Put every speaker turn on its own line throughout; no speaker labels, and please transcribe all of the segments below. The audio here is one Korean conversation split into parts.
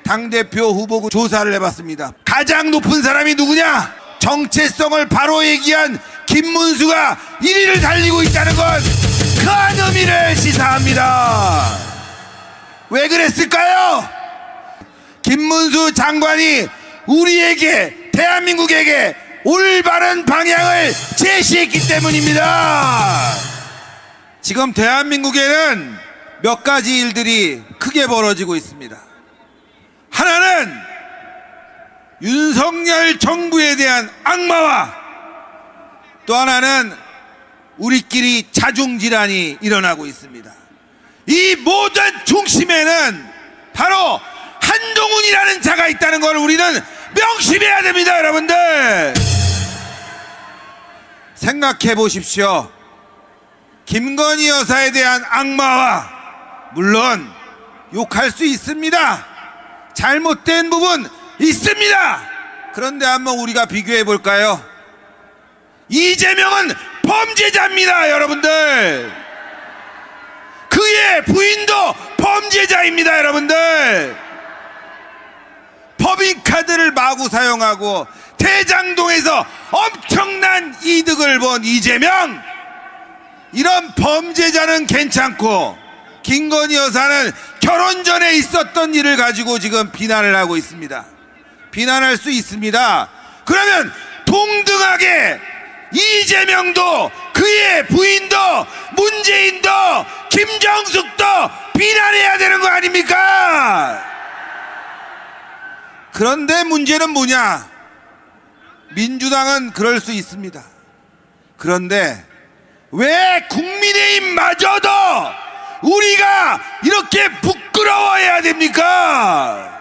당대표 후보군 조사를 해봤습니다. 가장 높은 사람이 누구냐? 정체성을 바로 얘기한 김문수가 1위를 달리고 있다는 건 큰 의미를 시사합니다. 왜 그랬을까요? 김문수 장관이 우리에게, 대한민국에게 올바른 방향을 제시했기 때문입니다. 지금 대한민국에는 몇 가지 일들이 크게 벌어지고 있습니다. 하나는 윤석열 정부에 대한 악마와, 또 하나는 우리끼리 자중질환이 일어나고 있습니다. 이 모든 중심에는 바로 한동훈이라는 자가 있다는 걸 우리는 명심해야 됩니다. 여러분들 생각해 보십시오. 김건희 여사에 대한 악마와, 물론 욕할 수 있습니다. 잘못된 부분 있습니다. 그런데 한번 우리가 비교해 볼까요? 이재명은 범죄자입니다. 여러분들, 그의 부인도 범죄자입니다. 여러분들, 법인카드를 마구 사용하고 대장동에서 엄청난 이득을 본 이재명, 이런 범죄자는 괜찮고 김건희 여사는 결혼 전에 있었던 일을 가지고 지금 비난을 하고 있습니다. 비난할 수 있습니다. 그러면 동등하게 이재명도, 그의 부인도, 문재인도, 김정숙도 비난해야 되는 거 아닙니까? 그런데 문제는 뭐냐? 민주당은 그럴 수 있습니다. 그런데 왜 국민의힘마저도 우리가 이렇게 부끄러워해야 됩니까?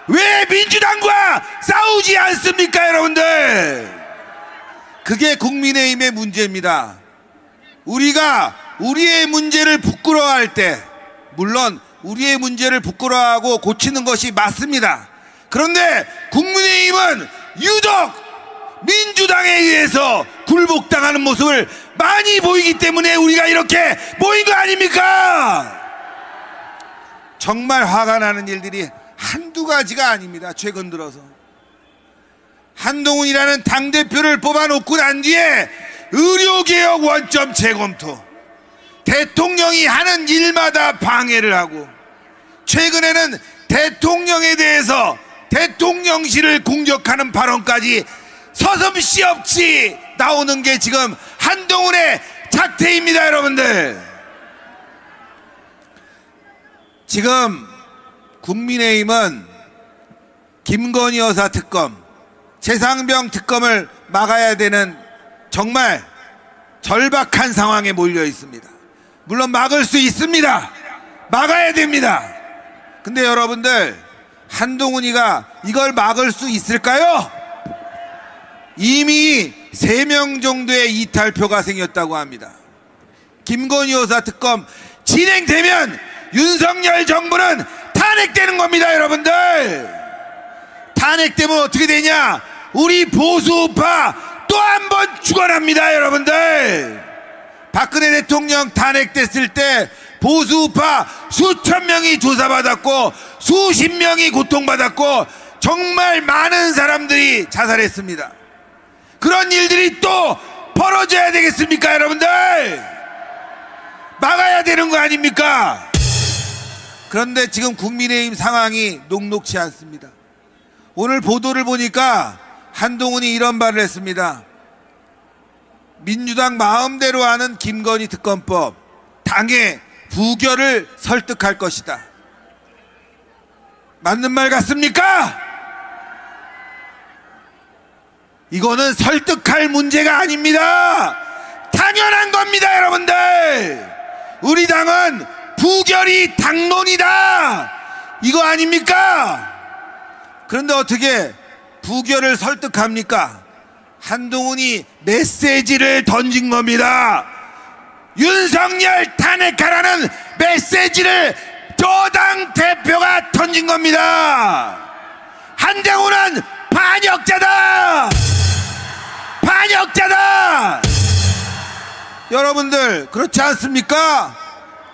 왜 민주당과 싸우지 않습니까, 여러분들? 그게 국민의힘의 문제입니다. 우리가 우리의 문제를 부끄러워할 때, 물론 우리의 문제를 부끄러워하고 고치는 것이 맞습니다. 그런데 국민의힘은 유독 민주당에 의해서 굴복당하는 모습을 많이 보이기 때문에 우리가 이렇게 모인 거 아닙니까? 정말 화가 나는 일들이 한두 가지가 아닙니다. 최근 들어서 한동훈이라는 당대표를 뽑아놓고 난 뒤에 의료개혁 원점 재검토, 대통령이 하는 일마다 방해를 하고, 최근에는 대통령에 대해서 대통령실을 공격하는 발언까지 서슴시 없이 나오는 게 지금 한동훈의 작태입니다. 여러분들, 지금 국민의힘은 김건희 여사 특검, 최상병 특검을 막아야 되는 정말 절박한 상황에 몰려 있습니다. 물론 막을 수 있습니다. 막아야 됩니다. 근데 여러분들, 한동훈이가 이걸 막을 수 있을까요? 이미 3명 정도의 이탈표가 생겼다고 합니다. 김건희 여사 특검 진행되면 윤석열 정부는 탄핵되는 겁니다. 여러분들, 탄핵되면 어떻게 되냐? 우리 보수우파 또 한 번 죽어납니다. 여러분들, 박근혜 대통령 탄핵됐을 때 보수우파 수천 명이 조사받았고 수십 명이 고통받았고 정말 많은 사람들이 자살했습니다. 그런 일들이 또 벌어져야 되겠습니까? 여러분들, 막아야 되는 거 아닙니까? 그런데 지금 국민의힘 상황이 녹록치 않습니다. 오늘 보도를 보니까 한동훈이 이런 말을 했습니다. 민주당 마음대로 하는 김건희 특검법, 당의 부결을 설득할 것이다. 맞는 말 같습니까? 이거는 설득할 문제가 아닙니다. 당연한 겁니다. 여러분들, 우리 당은 부결이 당론이다, 이거 아닙니까? 그런데 어떻게 부결을 설득합니까? 한동훈이 메시지를 던진 겁니다. 윤석열 탄핵하라는 메시지를 저당 대표가 던진 겁니다. 한동훈은 반역자다, 반역자다. 여러분들, 그렇지 않습니까?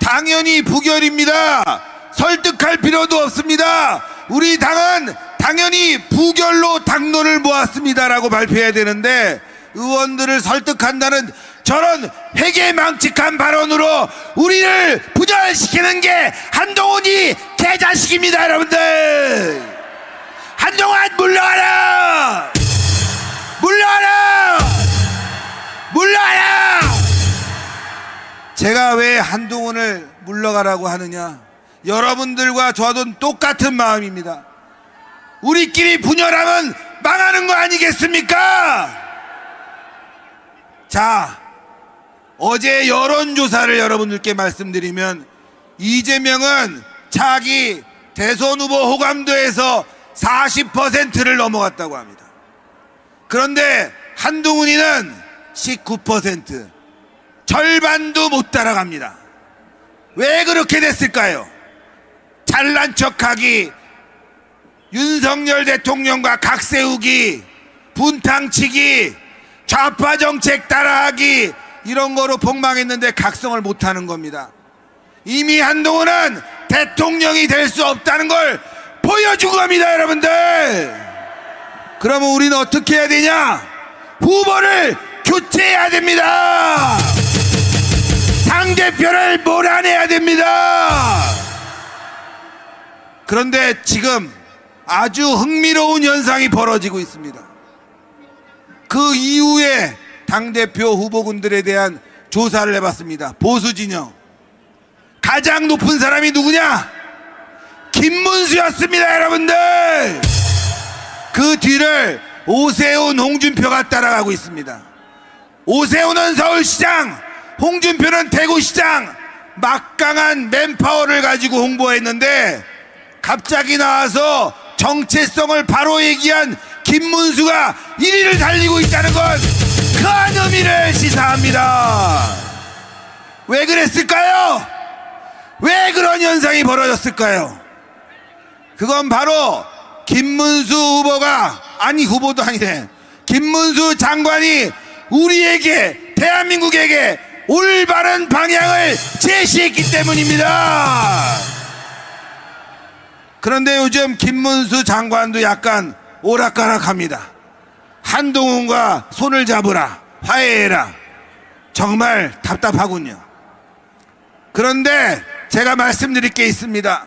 당연히 부결입니다. 설득할 필요도 없습니다. 우리 당은 당연히 부결로 당론을 모았습니다라고 발표해야 되는데 의원들을 설득한다는 저런 회계망측한 발언으로 우리를 분열시키는 게 한동훈이 개자식입니다. 여러분들, 한동훈 물러가라! 물러가라! 물러가라! 제가 왜 한동훈을 물러가라고 하느냐, 여러분들과 저도 똑같은 마음입니다. 우리끼리 분열하면 망하는 거 아니겠습니까? 자, 어제 여론조사를 여러분들께 말씀드리면 이재명은 차기 대선 후보 호감도에서 40%를 넘어갔다고 합니다. 그런데 한동훈이는 19%, 절반도 못 따라갑니다. 왜 그렇게 됐을까요? 잘난 척하기, 윤석열 대통령과 각 세우기, 분탕치기, 좌파 정책 따라하기, 이런 거로 폭망했는데 각성을 못하는 겁니다. 이미 한동훈은 대통령이 될 수 없다는 걸 보여준 겁니다. 여러분들, 그러면 우리는 어떻게 해야 되냐? 후보를 교체해야 됩니다. 당대표를 몰아내야 됩니다. 그런데 지금 아주 흥미로운 현상이 벌어지고 있습니다. 그 이후에 당대표 후보군들에 대한 조사를 해봤습니다. 보수진영 가장 높은 사람이 누구냐? 김문수였습니다. 여러분들, 그 뒤를 오세훈, 홍준표가 따라가고 있습니다. 오세훈은 서울시장, 홍준표는 대구시장, 막강한 맨파워를 가지고 홍보했는데 갑자기 나와서 정체성을 바로 얘기한 김문수가 1위를 달리고 있다는 건 큰 의미를 시사합니다. 왜 그랬을까요? 왜 그런 현상이 벌어졌을까요? 그건 바로 김문수 후보가, 아니 후보도 아니네, 김문수 장관이 우리에게, 대한민국에게 올바른 방향을 제시했기 때문입니다. 그런데 요즘 김문수 장관도 약간 오락가락합니다. 한동훈과 손을 잡으라, 화해해라. 정말 답답하군요. 그런데 제가 말씀드릴 게 있습니다.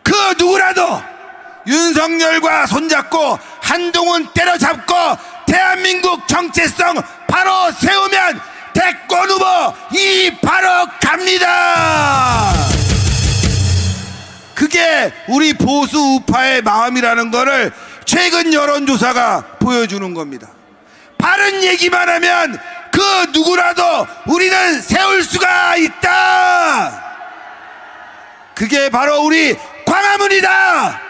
그 누구라도 윤석열과 손잡고 한동훈 때려잡고 대한민국 정체성 바로 세우면 대권 후보 이 바로 갑니다. 그게 우리 보수 우파의 마음이라는 거를 최근 여론조사가 보여주는 겁니다. 바른 얘기만 하면 그 누구라도 우리는 세울 수가 있다. 그게 바로 우리 광화문이다.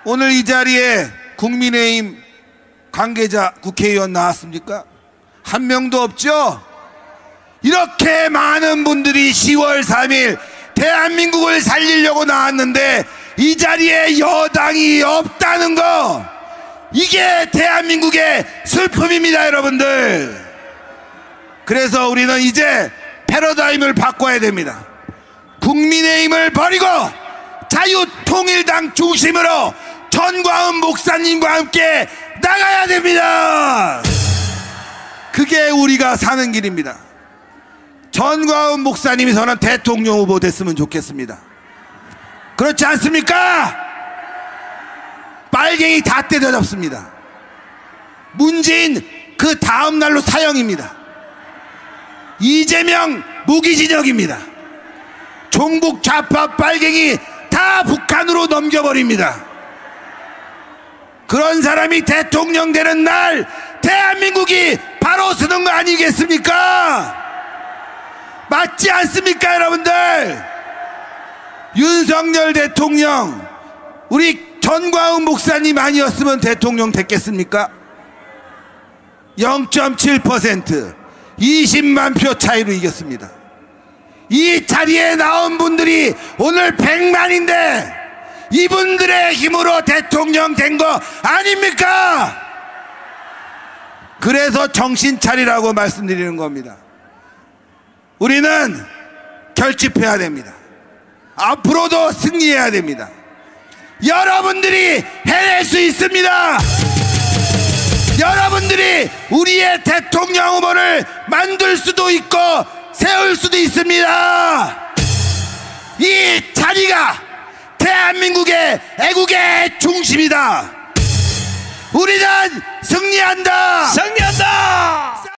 오늘 이 자리에 국민의힘 관계자 국회의원 나왔습니까? 한 명도 없죠? 이렇게 많은 분들이 10월 3일 대한민국을 살리려고 나왔는데 이 자리에 여당이 없다는 거, 이게 대한민국의 슬픔입니다. 여러분들, 그래서 우리는 이제 패러다임을 바꿔야 됩니다. 국민의힘을 버리고 자유통일당 중심으로 전광훈 목사님과 함께 나가야 됩니다. 그게 우리가 사는 길입니다. 전광훈 목사님이 저는 대통령 후보 됐으면 좋겠습니다. 그렇지 않습니까? 빨갱이 다 때려잡습니다. 문재인 그 다음 날로 사형입니다. 이재명 무기징역입니다. 종북 좌파 빨갱이 다 북한으로 넘겨버립니다. 그런 사람이 대통령 되는 날 대한민국이 바로 서는 거 아니겠습니까? 맞지 않습니까? 여러분들, 윤석열 대통령 우리 전광훈 목사님 아니었으면 대통령 됐겠습니까? 0.7% 20만 표 차이로 이겼습니다. 이 자리에 나온 분들이 오늘 100만인데 이분들의 힘으로 대통령 된 거 아닙니까? 그래서 정신 차리라고 말씀드리는 겁니다. 우리는 결집해야 됩니다. 앞으로도 승리해야 됩니다. 여러분들이 해낼 수 있습니다. 여러분들이 우리의 대통령 후보를 만들 수도 있고 세울 수도 있습니다. 이 자리가 대한민국의 애국의 중심이다. 우리는 승리한다.
승리한다.